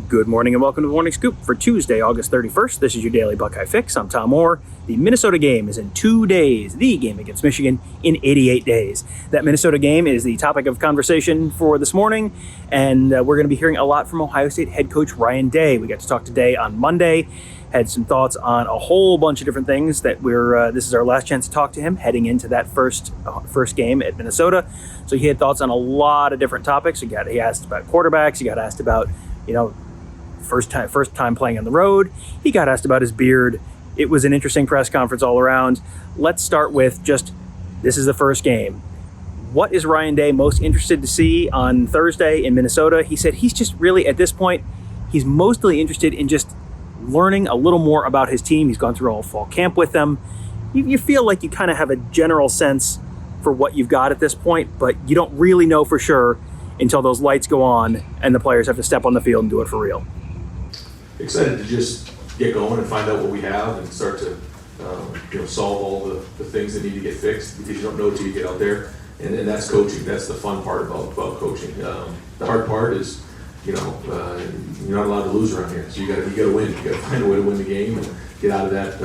Good morning and welcome to the Morning Scoop for Tuesday, August 31st. This is your daily Buckeye Fix. I'm Tom Moore. The Minnesota game is in 2 days, the game against Michigan in 88 days. That Minnesota game is the topic of conversation for this morning, and we're going to be hearing a lot from Ohio State head coach Ryan Day. We got to talk to Day on Monday, had some thoughts on a whole bunch of different things that this is our last chance to talk to him heading into that first game at Minnesota. So he had thoughts on a lot of different topics. He asked about quarterbacks. He got asked about, first time playing on the road. He got asked about his beard. It was an interesting press conference all around. Let's start with this is the first game. What is Ryan Day most interested to see on Thursday in Minnesota? He said he's just really, at this point, he's mostly interested in just learning a little more about his team. He's gone through all fall camp with them. You feel like you kind of have a general sense for what you've got at this point, but you don't really know for sure until those lights go on and the players have to step on the field and do it for real. Excited to just get going and find out what we have and start to solve all the things that need to get fixed, because you don't know till you get out there. And that's coaching. That's the fun part about coaching. The hard part is, you're not allowed to lose around here. So you got to win. You got to find a way to win the game and get out of that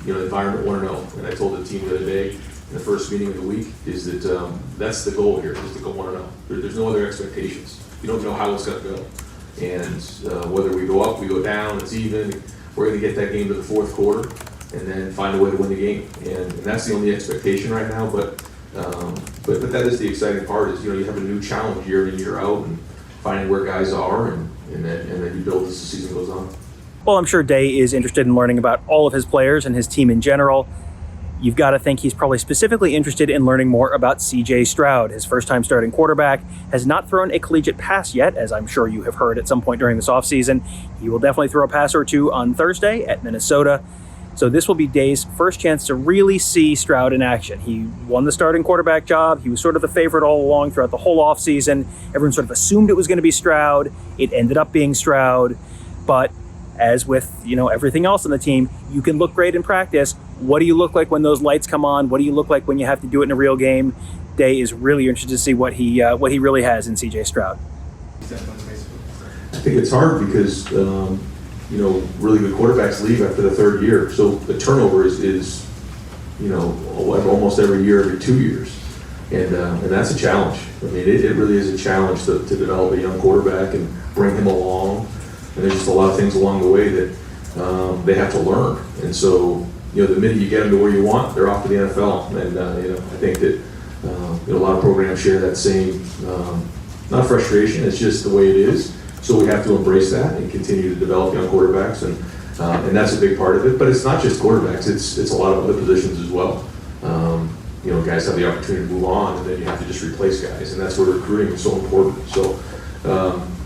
environment 1-0. And I told the team the other day in the first meeting of the week is that that's the goal here, is to go 1-0. There's no other expectations. You don't know how it's going to go. And whether we go up, we go down, it's even. We're going to get that game to the fourth quarter and then find a way to win the game. And that's the only expectation right now. But that is the exciting part, is you have a new challenge year in and year out, and finding where guys are, and then you build as the season goes on. Well, I'm sure Day is interested in learning about all of his players and his team in general. You've got to think he's probably specifically interested in learning more about CJ Stroud. His first-time starting quarterback has not thrown a collegiate pass yet, as I'm sure you have heard at some point during this offseason. He will definitely throw a pass or two on Thursday at Minnesota. So this will be Day's first chance to really see Stroud in action. He won the starting quarterback job. He was sort of the favorite all along throughout the whole offseason. Everyone sort of assumed it was going to be Stroud. It ended up being Stroud. But as with everything else on the team, you can look great in practice. What do you look like when those lights come on? What do you look like when you have to do it in a real game? Day is really interested to see what he really has in CJ Stroud. I think it's hard because really good quarterbacks leave after the third year, so the turnover is almost every year, every 2 years, and that's a challenge. I mean, it really is a challenge to develop a young quarterback and bring him along. And there's just a lot of things along the way that they have to learn. And so, the minute you get them to where you want, they're off to the NFL. And I think that a lot of programs share that same not frustration. It's just the way it is. So we have to embrace that and continue to develop young quarterbacks, and that's a big part of it. But it's not just quarterbacks; it's a lot of other positions as well. Guys have the opportunity to move on, and then you have to just replace guys, and that's where recruiting is so important. So.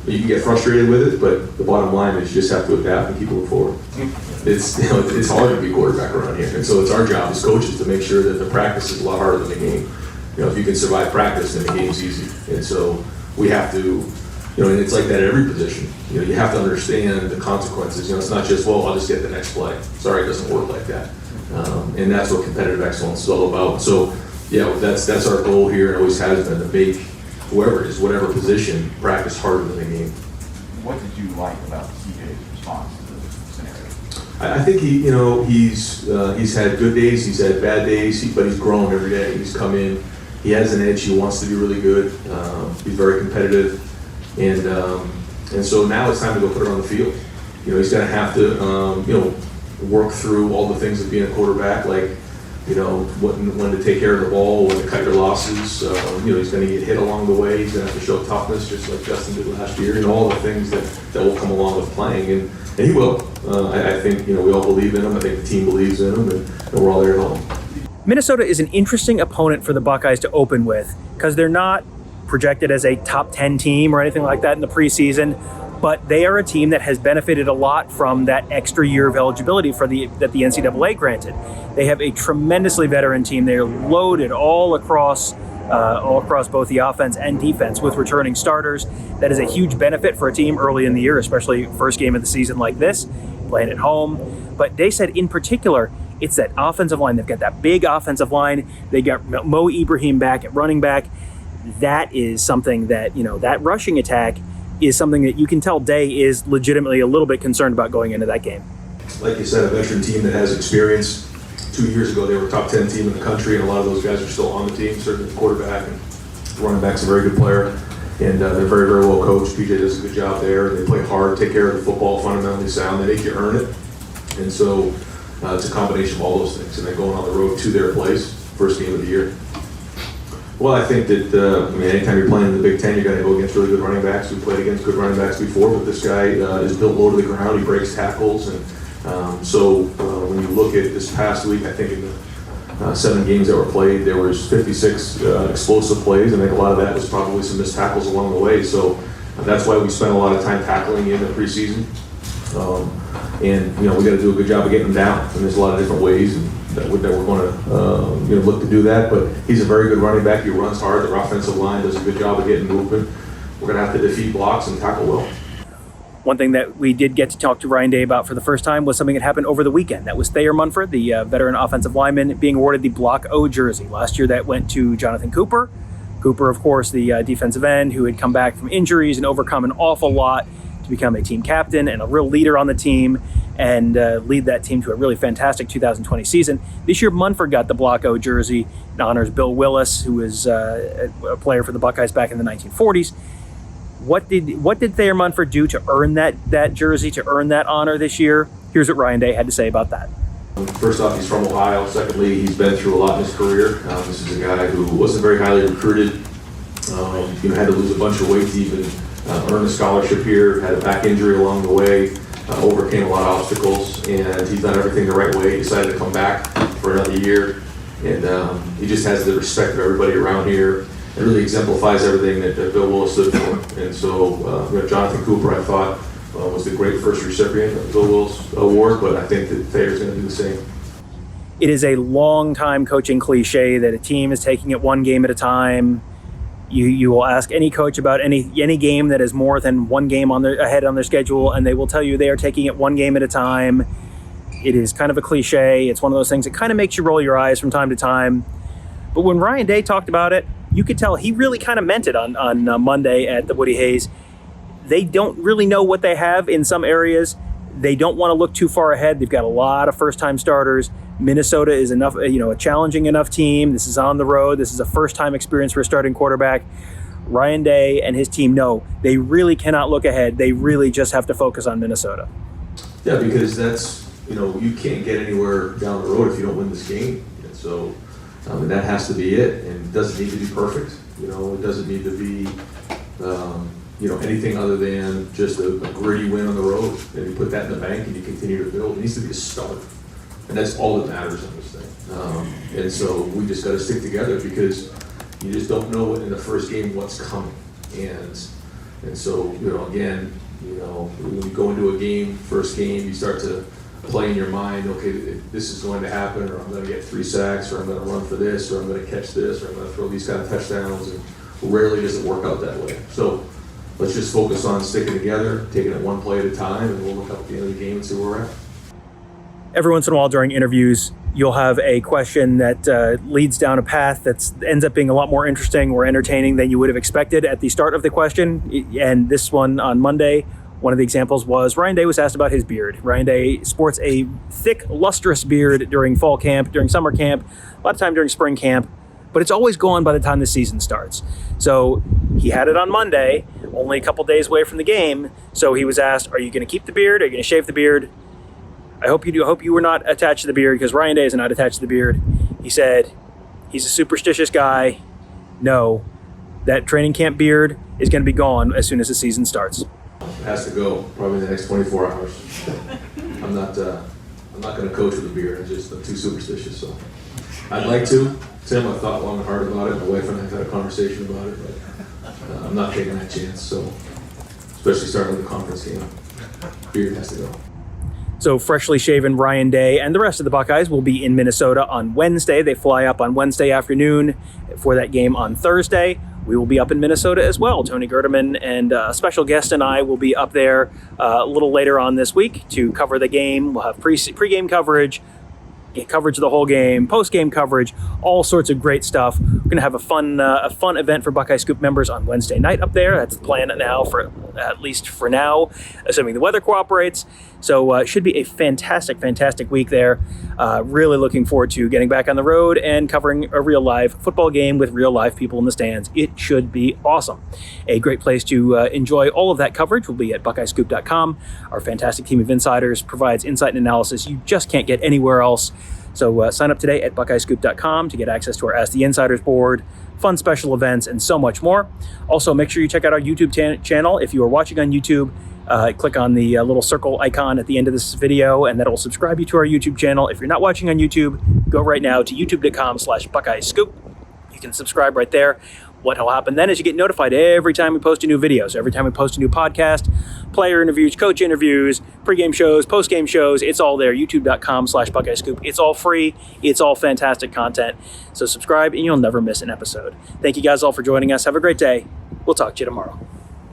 You can get frustrated with it, but the bottom line is you just have to adapt and keep moving forward. It's hard to be a quarterback around here, and so it's our job as coaches to make sure that the practice is a lot harder than the game. If you can survive practice, then the game's easy. And so we have to, and it's like that at every position. You have to understand the consequences. It's not just, I'll just get the next play. Sorry, it doesn't work like that. And that's what competitive excellence is all about. So, that's our goal here, and always has been, to make whoever it is, whatever position, practice harder than the game. What did you like about CJ's response to the scenario? I think he's had good days, he's had bad days, but he's grown every day. He's come in, he has an edge, he wants to be really good. He's very competitive, and so now it's time to go put it on the field. He's going to have to work through all the things of being a quarterback, like when to take care of the ball, when to cut your losses. He's going to get hit along the way. He's going to have to show toughness, just like Justin did last year, and all the things that will come along with playing. And he will. I think we all believe in him. I think the team believes in him, and we're all there to help him. Minnesota is an interesting opponent for the Buckeyes to open with, because they're not projected as a top 10 team or anything like that in the preseason. But they are a team that has benefited a lot from that extra year of eligibility that the NCAA granted. They have a tremendously veteran team. They are loaded all across both the offense and defense with returning starters. That is a huge benefit for a team early in the year, especially first game of the season like this, playing at home. But they said in particular, it's that offensive line. They've got that big offensive line. They got Mo Ibrahim back at running back. That is something that, that rushing attack, is something that you can tell Day is legitimately a little bit concerned about going into that game. Like you said, a veteran team that has experience. 2 years ago, they were a top 10 team in the country, and a lot of those guys are still on the team, certainly the quarterback, and running back's a very good player, and they're very, very well coached. PJ does a good job there. They play hard, take care of the football, fundamentally sound. They make you earn it. And so it's a combination of all those things. And then going on the road to their place, first game of the year. Well, I think that anytime you're playing in the Big Ten, you're going to go against really good running backs. We played against good running backs before, but this guy is built low to the ground. He breaks tackles, and so when you look at this past week, I think in the 7 games that were played, there was 56 explosive plays, and I think a lot of that was probably some missed tackles along the way. So that's why we spent a lot of time tackling in the preseason. And we got to do a good job of getting them down. And there's a lot of different ways that we're going to look to do that. But he's a very good running back. He runs hard. The offensive line does a good job of getting movement. We're going to have to defeat blocks and tackle well. One thing that we did get to talk to Ryan Day about for the first time was something that happened over the weekend. That was Thayer Munford, the veteran offensive lineman, being awarded the Block O jersey. Last year that went to Jonathan Cooper. Cooper, of course, the defensive end who had come back from injuries and overcome an awful lot to become a team captain and a real leader on the team and lead that team to a really fantastic 2020 season. This year, Munford got the Block O jersey. It honors Bill Willis, who was a player for the Buckeyes back in the 1940s. What did Thayer Munford do to earn that jersey, to earn that honor this year? Here's what Ryan Day had to say about that. First off, he's from Ohio. Secondly, he's been through a lot in his career. This is a guy who wasn't very highly recruited. Had to lose a bunch of weight to even earn a scholarship here. Had a back injury along the way. Overcame a lot of obstacles, and he's done everything the right way. He decided to come back for another year, and he just has the respect of everybody around here. It really exemplifies everything that Bill Willis stood for. And so Jonathan Cooper, I thought, was the great first recipient of the Bill Willis Award, but I think that Thayer's going to do the same. It is a long-time coaching cliche that a team is taking it one game at a time. You will ask any coach about any game that is more than one game ahead on their schedule, and they will tell you they are taking it one game at a time. It is kind of a cliche. It's one of those things that kind of makes you roll your eyes from time to time. But when Ryan Day talked about it, you could tell he really kind of meant it on Monday at the Woody Hayes. They don't really know what they have in some areas. They don't want to look too far ahead. They've got a lot of first-time starters. Minnesota is a challenging enough team. This is on the road. This is a first-time experience for a starting quarterback. Ryan Day and his team know they really cannot look ahead. They really just have to focus on Minnesota. Yeah, because that's, you can't get anywhere down the road if you don't win this game. And so and that has to be it, and it doesn't need to be perfect. It doesn't need to be, anything other than just a gritty win on the road. And you put that in the bank and you continue to build. It needs to be a start, and that's all that matters in this thing. And so we just got to stick together because you just don't know in the first game what's coming. And so again, when you go into a game, first game, you start to play in your mind, okay, this is going to happen, or I'm going to get 3 sacks, or I'm going to run for this, or I'm going to catch this, or I'm going to throw these kind of touchdowns, and rarely does it work out that way. So let's just focus on sticking together, taking it one play at a time, and we'll look up at the end of the game and see where we're at. Every once in a while during interviews, you'll have a question that leads down a path that ends up being a lot more interesting or entertaining than you would have expected at the start of the question. And this one on Monday, one of the examples was Ryan Day was asked about his beard. Ryan Day sports a thick, lustrous beard during fall camp, during summer camp, a lot of time during spring camp, but it's always gone by the time the season starts. So he had it on Monday, only a couple days away from the game. So he was asked, are you going to keep the beard? Are you going to shave the beard? I hope you do. I hope you were not attached to the beard, because Ryan Day is not attached to the beard. He said he's a superstitious guy. No, that training camp beard is going to be gone as soon as the season starts. It has to go probably in the next 24 hours. I'm not going to coach with a beard. I'm too superstitious. So I'd like to. Tim, I've thought long and hard about it. My wife and I have had a conversation about it, but I'm not taking that chance. So especially starting with the conference game, beard has to go. So freshly shaven Ryan Day and the rest of the Buckeyes will be in Minnesota on Wednesday. They fly up on Wednesday afternoon for that game on Thursday. We will be up in Minnesota as well. Tony Gerdeman and a special guest and I will be up there a little later on this week to cover the game. We'll have pre-game coverage, coverage of the whole game, post-game coverage, all sorts of great stuff. We're going to have a fun event for Buckeye Scoop members on Wednesday night up there. That's the plan now, for at least for now, assuming the weather cooperates. So it should be a fantastic week there. Really looking forward to getting back on the road and covering a real live football game with real live people in the stands. It should be awesome. A great place to enjoy all of that coverage will be at BuckeyeScoop.com. Our fantastic team of insiders provides insight and analysis you just can't get anywhere else. So sign up today at BuckeyeScoop.com to get access to our Ask the Insiders board, fun special events, and so much more. Also, make sure you check out our YouTube channel. If you are watching on YouTube, click on the little circle icon at the end of this video, and that'll subscribe you to our YouTube channel. If you're not watching on YouTube, go right now to youtube.com/BuckeyeScoop. You can subscribe right there. What will happen then is you get notified every time we post a new video. So every time we post a new podcast, player interviews, coach interviews, pregame shows, postgame shows, it's all there. youtube.com/BuckeyeScoop. It's all free. It's all fantastic content. So subscribe and you'll never miss an episode. Thank you guys all for joining us. Have a great day. We'll talk to you tomorrow.